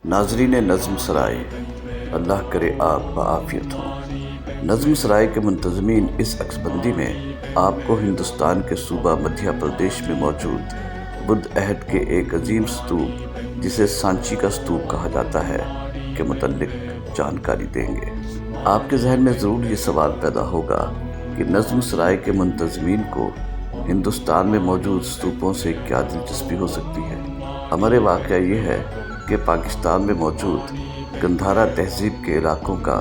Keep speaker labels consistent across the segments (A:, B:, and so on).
A: ناظرین نظم سرائے، اللہ کرے آپ بعافیت ہوں۔ نظم سرائے کے منتظمین اس عکس میں آپ کو ہندوستان کے صوبہ مدھیہ پردیش میں موجود بدھ عہد کے ایک عظیم ستوپ جسے سانچی کا ستوپ کہا جاتا ہے کے متعلق جانکاری دیں گے۔ آپ کے ذہن میں ضرور یہ سوال پیدا ہوگا کہ نظم سرائے کے منتظمین کو ہندوستان میں موجود ستوپوں سے کیا دلچسپی ہو سکتی ہے۔ ہمارے واقعہ یہ ہے کہ پاکستان میں موجود گندھارا تہذیب کے علاقوں کا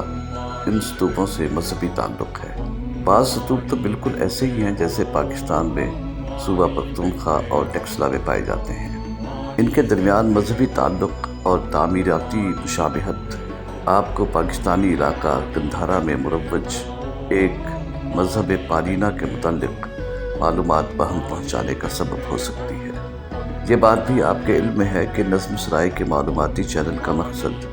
A: ان ستوپوں سے مذہبی تعلق ہے۔ بعض ستوپ تو بالکل ایسے ہی ہیں جیسے پاکستان میں صوبہ پختونخوا اور ٹیکسلا میں پائے جاتے ہیں۔ ان کے درمیان مذہبی تعلق اور تعمیراتی مشابہت آپ کو پاکستانی علاقہ گندھارا میں مروج ایک مذہب پالینہ کے متعلق معلومات بہم پہنچانے کا سبب ہو سکتی ہے۔ یہ بات بھی آپ کے علم میں ہے کہ نظم سرائے کے معلوماتی چینل کا مقصد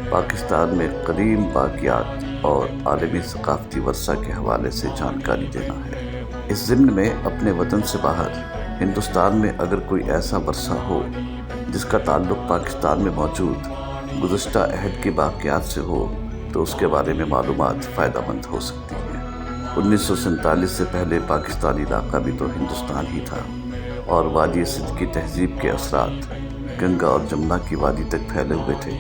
A: پاکستان میں قدیم باقیات اور عالمی ثقافتی ورثہ کے حوالے سے جانکاری دینا ہے۔ اس ضمن میں اپنے وطن سے باہر ہندوستان میں اگر کوئی ایسا ورثہ ہو جس کا تعلق پاکستان میں موجود گزشتہ عہد کے باقیات سے ہو تو اس کے بارے میں معلومات فائدہ مند ہو سکتی ہیں۔ 1947 سے پہلے پاکستانی علاقہ بھی تو ہندوستان ہی تھا اور وادی سندھ کی تہذیب کے اثرات گنگا اور جمنا کی وادی تک پھیلے ہوئے تھے۔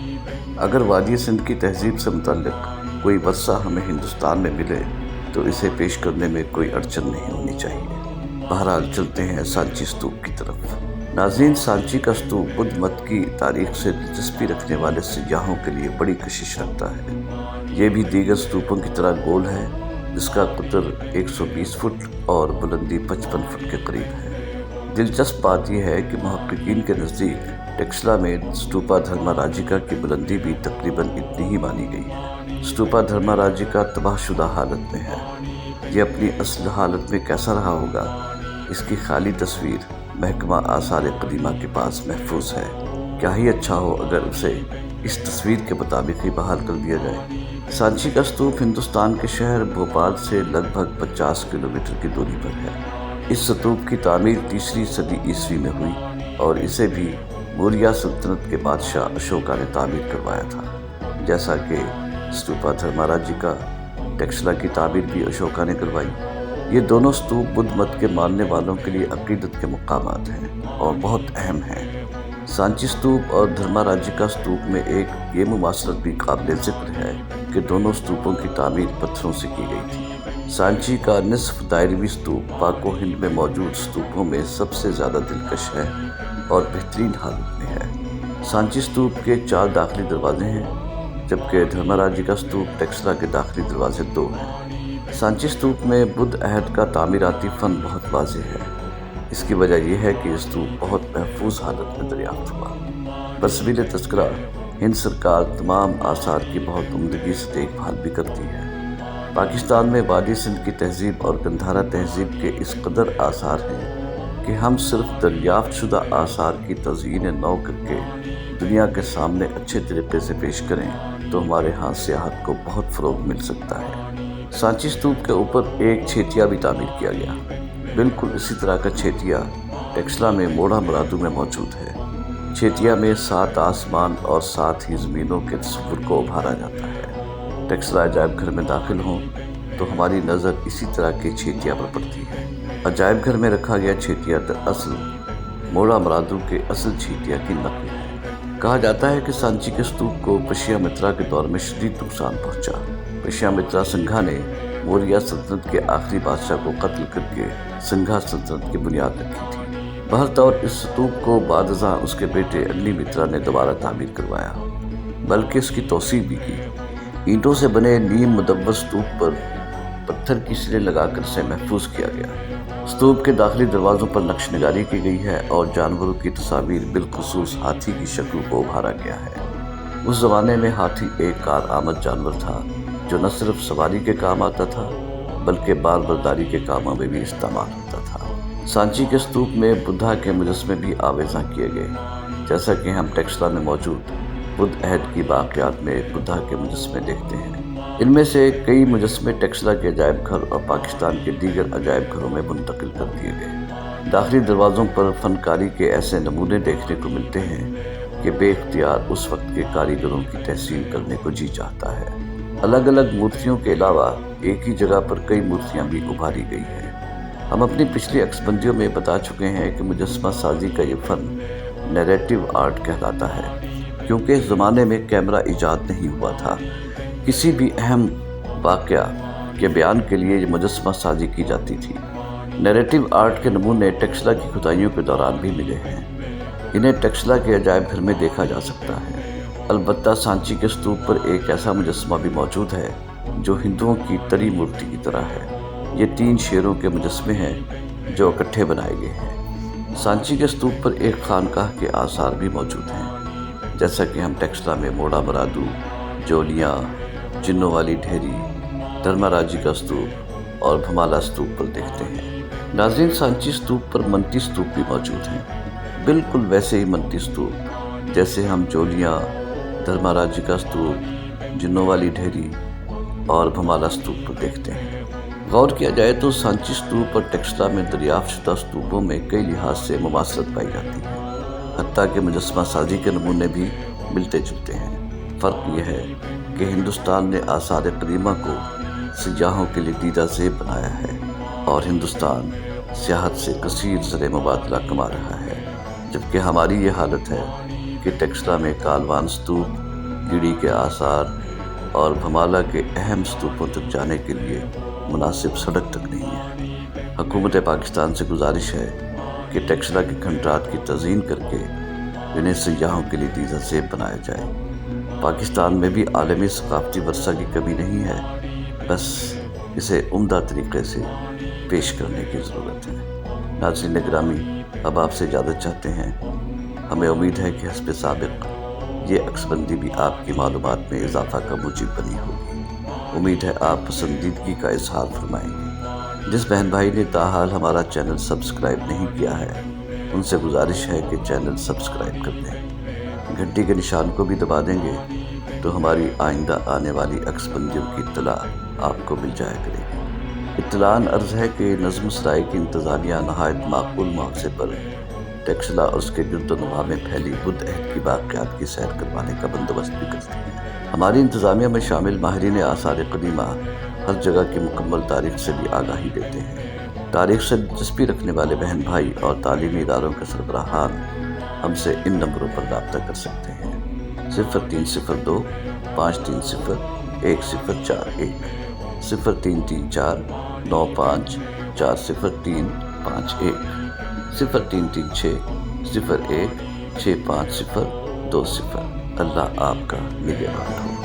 A: اگر وادی سندھ کی تہذیب سے متعلق کوئی ورثہ ہمیں ہندوستان میں ملے تو اسے پیش کرنے میں کوئی اڑچن نہیں ہونی چاہیے۔ بہرحال چلتے ہیں سانچی ستوپ کی طرف۔ ناظرین، سانچی کا ستوپ بدھ مت کی تاریخ سے دلچسپی رکھنے والے سیاحوں کے لیے بڑی کشش رکھتا ہے۔ یہ بھی دیگر ستوپوں کی طرح گول ہے جس کا قطر 120 فٹ اور بلندی 55 فٹ کے قریب ہے۔ دلچسپ بات یہ ہے کہ محققین کے نزدیک ٹیکسلا میں سٹوپا دھرما راجیکا کی بلندی بھی تقریباً اتنی ہی مانی گئی ہے۔ سٹوپا دھرما راجیکا تباہ شدہ حالت میں ہے۔ یہ اپنی اصل حالت میں کیسا رہا ہوگا، اس کی خالی تصویر محکمہ آثار قدیمہ کے پاس محفوظ ہے۔ کیا ہی اچھا ہو اگر اسے اس تصویر کے مطابق ہی بحال کر دیا جائے۔ سانچی کا ستوپ ہندوستان کے شہر بھوپال سے لگ بھگ 50 کلومیٹر کی دوری پر ہے۔ اس ستوپ کی تعمیر 3 صدی عیسوی میں ہوئی اور اسے بھی موریہ سلطنت کے بادشاہ اشوکا نے تعمیر کروایا تھا۔ جیسا کہ سٹوپا دھرما راجیکا، ٹیکسلا کی تعمیر بھی اشوکا نے کروائی۔ یہ دونوں ستوپ بدھ مت کے ماننے والوں کے لیے عقیدت کے مقامات ہیں اور بہت اہم ہیں۔ سانچی ستوپ اور دھرما راجیکا ستوپ میں ایک یہ مماثلت بھی قابل ذکر ہے کہ دونوں ستوپوں کی تعمیر پتھروں سے کی گئی تھی۔ سانچی کا نصف دائروی ستوپ پاک و ہند میں موجود ستوپوں میں سب سے زیادہ دلکش ہے اور بہترین حالت میں ہے۔ سانچی ستوپ کے 4 داخلی دروازے ہیں جبکہ دھرما راجیکا ستوپ ٹیکسلا کے داخلی دروازے 2 ہیں۔ سانچی ستوپ میں بدھ عہد کا تعمیراتی فن بہت واضح ہے۔ اس کی وجہ یہ ہے کہ یہ ستوپ بہت محفوظ حالت میں دریافت ہوا۔ بسبیل تذکرہ ہند سرکار تمام آثار کی بہت عمدگی سے دیکھ بھال بھی کرتی ہے۔ پاکستان میں وادی سندھ کی تہذیب اور گندھارا تہذیب کے اس قدر آثار ہیں کہ ہم صرف دریافت شدہ آثار کی تزئین نو کر کے دنیا کے سامنے اچھے طریقے سے پیش کریں تو ہمارے ہاں سیاحت کو بہت فروغ مل سکتا ہے۔ سانچی ستوپ کے اوپر ایک چھیتیا بھی تعمیر کیا گیا۔ بالکل اسی طرح کا چھیتیا ٹیکسلا میں موڑا مرادو میں موجود ہے۔ چھیتیا میں 7 آسمان اور 7 ہی زمینوں کے تصور کو ابھارا جاتا ہے۔ ٹیکسلا عجائب گھر میں داخل ہوں تو ہماری نظر اسی طرح کے چھیتیا پر پڑتی ہے۔ عجائب گھر میں رکھا گیا چھیتیا دراصل موڑا مرادو کے اصل چھیتیا کی نقل ہے۔ کہا جاتا ہے کہ سانچی کے ستوپ کو پشیا مترا کے دور میں شدید نقصان پہنچا۔ پشیا مترا سنگھا نے موریہ سلطنت کے آخری بادشاہ کو قتل کر کے سنگھا سلطنت کی بنیاد رکھی تھی۔ بہرطور اس ستوپ کو بعد ازاں اس کے بیٹے اگنی مترا نے دوبارہ تعمیر کروایا، بلکہ اس کی توسیع بھی کی۔ اینٹوں سے بنے نیم مدور ستوپ پر پتھر کی سلیں لگا کر اسے محفوظ کیا گیا۔ ستوپ کے داخلی دروازوں پر نقش نگاری کی گئی ہے اور جانوروں کی تصاویر بالخصوص ہاتھی کی شکل کو ابھارا گیا ہے۔ اس زمانے میں ہاتھی ایک کارآمد جانور تھا جو نہ صرف سواری کے کام آتا تھا بلکہ بار برداری کے کاموں میں بھی استعمال ہوتا تھا۔ سانچی کے ستوپ میں بدھا کے مجسمے بھی آویزاں کیے گئے، جیسا کہ ہم ٹیکسلا میں موجود بدھ عہد کی باقیات میں بدھا کے مجسمے دیکھتے ہیں۔ ان میں سے کئی مجسمے ٹیکسلا کے عجائب گھر اور پاکستان کے دیگر عجائب گھروں میں منتقل کر دیے گئے۔ داخلی دروازوں پر فنکاری کے ایسے نمونے دیکھنے کو ملتے ہیں کہ بے اختیار اس وقت کے کاریگروں کی تحسین کرنے کو جی چاہتا ہے۔ الگ الگ مورتیوں کے علاوہ ایک ہی جگہ پر کئی مورتیاں بھی ابھاری گئی ہیں۔ ہم اپنی پچھلی عکس بندیوں میں بتا چکے ہیں کہ مجسمہ سازی کا یہ فن نیریٹو آرٹ کہلاتا ہے، کیونکہ اس زمانے میں کیمرہ ایجاد نہیں ہوا تھا۔ کسی بھی اہم واقعہ کے بیان کے لیے یہ مجسمہ سازی کی جاتی تھی۔ نیریٹو آرٹ کے نمونے ٹیکسلا کی کھدائیوں کے دوران بھی ملے ہیں۔ انہیں ٹیکسلا کے عجائب گھر میں دیکھا جا سکتا ہے۔ البتہ سانچی کے ستوپ پر ایک ایسا مجسمہ بھی موجود ہے جو ہندوؤں کی تری مورتی کی طرح ہے۔ یہ 3 شیروں کے مجسمے ہیں جو اکٹھے بنائے گئے ہیں۔ سانچی کے ستوپ پر ایک خانقاہ کے آثار بھی موجود ہیں، جیسا کہ ہم ٹیکسلا میں موڑا مرادو، جولیاں، جنوں والی ڈھیری، دھرما راجی کا ستوپ اور بھمالا ستوپ پر دیکھتے ہیں۔ ناظرین، سانچی ستوپ پر منتی ستوپ بھی موجود ہیں، بالکل ویسے ہی منتی ستوپ جیسے ہم جولیاں، دھرما راجی کا ستوپ، جنوں والی ڈھیری اور بھمالا ستوپ پر دیکھتے ہیں۔ غور کیا جائے تو سانچی ستوپ اور ٹیکسلا میں دریافت شدہ ستوپوں میں کئی لحاظ سے مماثلت پائی جاتی ہے، حتیٰ کہ مجسمہ سازی کے نمونے بھی ملتے جلتے ہیں۔ فرق یہ ہے کہ ہندوستان نے آثار قدیمہ کو سیاحوں کے لیے دیدہ زیب بنایا ہے اور ہندوستان سیاحت سے کثیر زر مبادلہ کما رہا ہے، جبکہ ہماری یہ حالت ہے کہ ٹیکسلا میں کالوان ستوپ، گیڑی کے آثار اور بھمالا کے اہم ستوپوں تک جانے کے لیے مناسب سڑک تک نہیں ہے۔ حکومت پاکستان سے گزارش ہے کہ ٹیکسلا کے کھنڈرات کی تزئین کر کے انہیں سیاحوں کے لیے دیدہ زیب بنایا جائے۔ پاکستان میں بھی عالمی ثقافتی ورثہ کی کمی نہیں ہے، بس اسے عمدہ طریقے سے پیش کرنے کی ضرورت ہے۔ ناظرین گرامی، اب آپ سے اجازت چاہتے ہیں۔ ہمیں امید ہے کہ حسب سابق یہ عکس بندی بھی آپ کی معلومات میں اضافہ کا موجب بنی ہوگی۔ امید ہے آپ پسندیدگی کا اظہار فرمائیں گے۔ جس بہن بھائی نے تاحال ہمارا چینل سبسکرائب نہیں کیا ہے، ان سے گزارش ہے کہ چینل سبسکرائب کر دیں، گھنٹی کے نشان کو بھی دبا دیں گے تو ہماری آئندہ آنے والی عکس بندیوں کی اطلاع آپ کو مل جایا کرے گی۔ اطلاعاً عرض ہے کہ نظم سرائی کی انتظامیہ نہایت معقول مواقع پر ٹیکسلا اور اس کے گرد و نواح میں پھیلی بدھ عہد کی باقیات کی سیر کروانے کا بندوبست بھی کرتی ہے۔ ہماری انتظامیہ میں شامل ماہرین آثار قدیمہ ہر جگہ کی مکمل تاریخ سے بھی آگاہی دیتے ہیں۔ تاریخ سے دلچسپی رکھنے والے بہن بھائی اور تعلیمی اداروں کے سربراہان ہم سے ان نمبروں پر رابطہ کر سکتے ہیں: 0302 530 1041، 0334 95 40351، 0336 01 65020۔ اللہ آپ کا نگہبان ہو۔